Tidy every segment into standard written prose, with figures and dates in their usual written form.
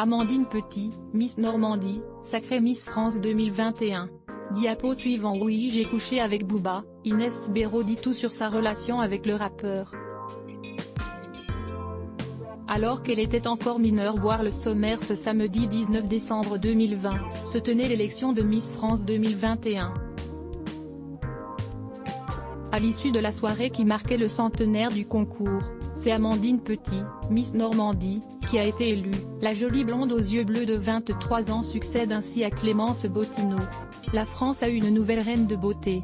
Amandine Petit, Miss Normandie, sacrée Miss France 2021. Diapo suivant. Oui, j'ai couché avec Booba. Inès Béraud dit tout sur sa relation avec le rappeur. Alors qu'elle était encore mineure, voir le sommaire. Ce samedi 19 décembre 2020, se tenait l'élection de Miss France 2021. À l'issue de la soirée qui marquait le centenaire du concours, c'est Amandine Petit, Miss Normandie, qui a été élue. La jolie blonde aux yeux bleus de 23 ans succède ainsi à Clémence Bottineau. La France a une nouvelle reine de beauté.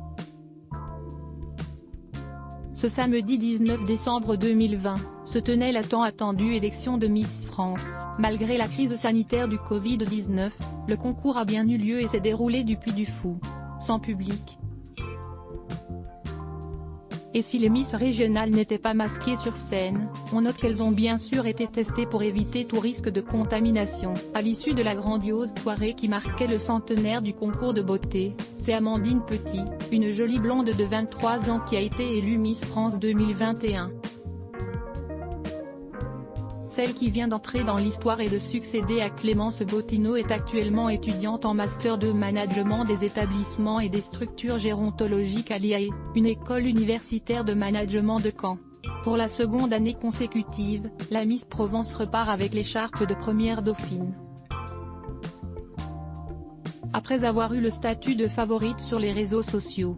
Ce samedi 19 décembre 2020, se tenait la tant attendue élection de Miss France. Malgré la crise sanitaire du Covid-19, le concours a bien eu lieu et s'est déroulé du Puy du Fou. Sans public. Et si les Miss régionales n'étaient pas masquées sur scène, on note qu'elles ont bien sûr été testées pour éviter tout risque de contamination. À l'issue de la grandiose soirée qui marquait le centenaire du concours de beauté, c'est Amandine Petit, une jolie blonde de 23 ans qui a été élue Miss France 2021. Celle qui vient d'entrer dans l'histoire et de succéder à Clémence Bottineau est actuellement étudiante en master de management des établissements et des structures gérontologiques à l'IAE, une école universitaire de management de Caen. Pour la seconde année consécutive, la Miss Provence repart avec l'écharpe de première dauphine. Après avoir eu le statut de favorite sur les réseaux sociaux.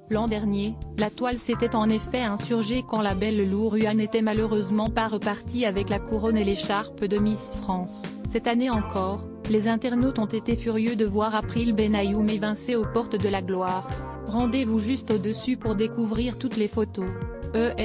L'an dernier, la toile s'était en effet insurgée quand la belle Louruan n'était malheureusement pas repartie avec la couronne et l'écharpe de Miss France. Cette année encore, les internautes ont été furieux de voir April Benayoum évincée aux portes de la gloire. Rendez-vous juste au-dessus pour découvrir toutes les photos.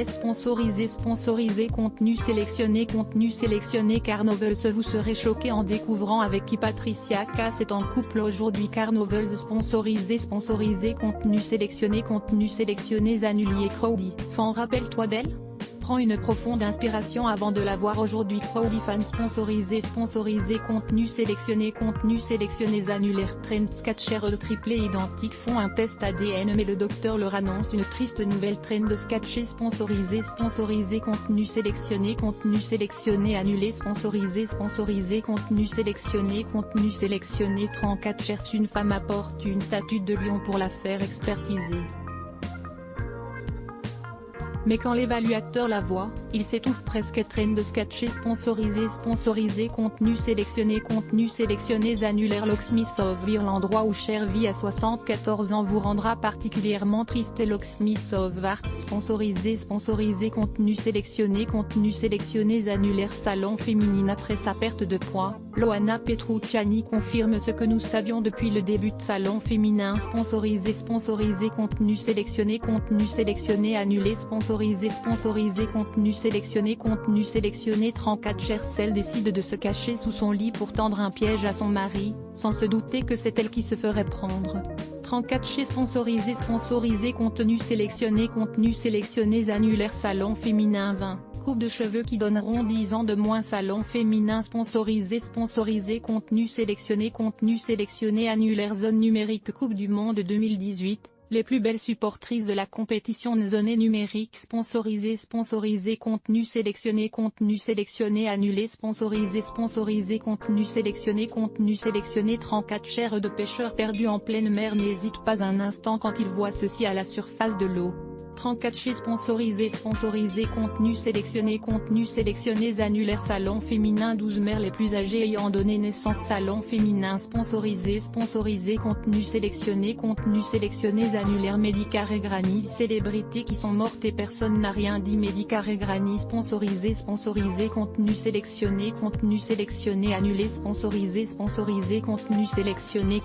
Sponsorisé contenu sélectionné Carnovels. Vous serez choqué en découvrant avec qui Patricia Cass est en couple aujourd'hui. Carnovels sponsorisé contenu sélectionné Zanulier Crowdy. Fan, rappelle-toi d'elle? Prends une profonde inspiration avant de la voir aujourd'hui. Crowdy fan sponsorisé contenu sélectionné Annulaire Trend Sketcher de triplé identique font un test ADN mais le docteur leur annonce une triste nouvelle. Trend Sketcher sponsorisé contenu sélectionné annulé sponsorisé contenu sélectionné 34 cherche une femme apporte une statue de lion pour la faire expertiser. Mais quand l'évaluateur la voit, il s'étouffe presque. Trend Sketcher sponsorisé contenu sélectionné Annulaire Locksmith of Vir. L'endroit où Cher vit à 74 ans vous rendra particulièrement triste. Locksmith of Art sponsorisé contenu sélectionné Annulaire Salon féminine. Après sa perte de poids, Loana Petrucciani confirme ce que nous savions depuis le début de Salon féminin sponsorisé contenu sélectionné annulé sponsorisé contenu sélectionné 34 Chercel décide de se cacher sous son lit pour tendre un piège à son mari, sans se douter que c'est elle qui se ferait prendre. 34 chez sponsorisé contenu sélectionné Annulaire Salon féminin 20. Coupe de cheveux qui donneront 10 ans de moins. Salon féminin sponsorisé contenu sélectionné Annulaire Zone numérique Coupe du monde 2018. Les plus belles supportrices de la compétition zonée numérique sponsorisé contenu sélectionné annulé sponsorisé contenu sélectionné 34 chair de pêcheurs perdus en pleine mer n'hésite pas un instant quand il voit ceci à la surface de l'eau. 34 chez sponsorisé contenu sélectionné Annulaire Salon féminin 12 mères les plus âgées ayant donné naissance. Salon féminin sponsorisé contenu sélectionné Annulaire Medica Regrani. Célébrités qui sont mortes et personne n'a rien dit. Medica Regrani sponsorisé contenu sélectionné annulé sponsorisé contenu sélectionné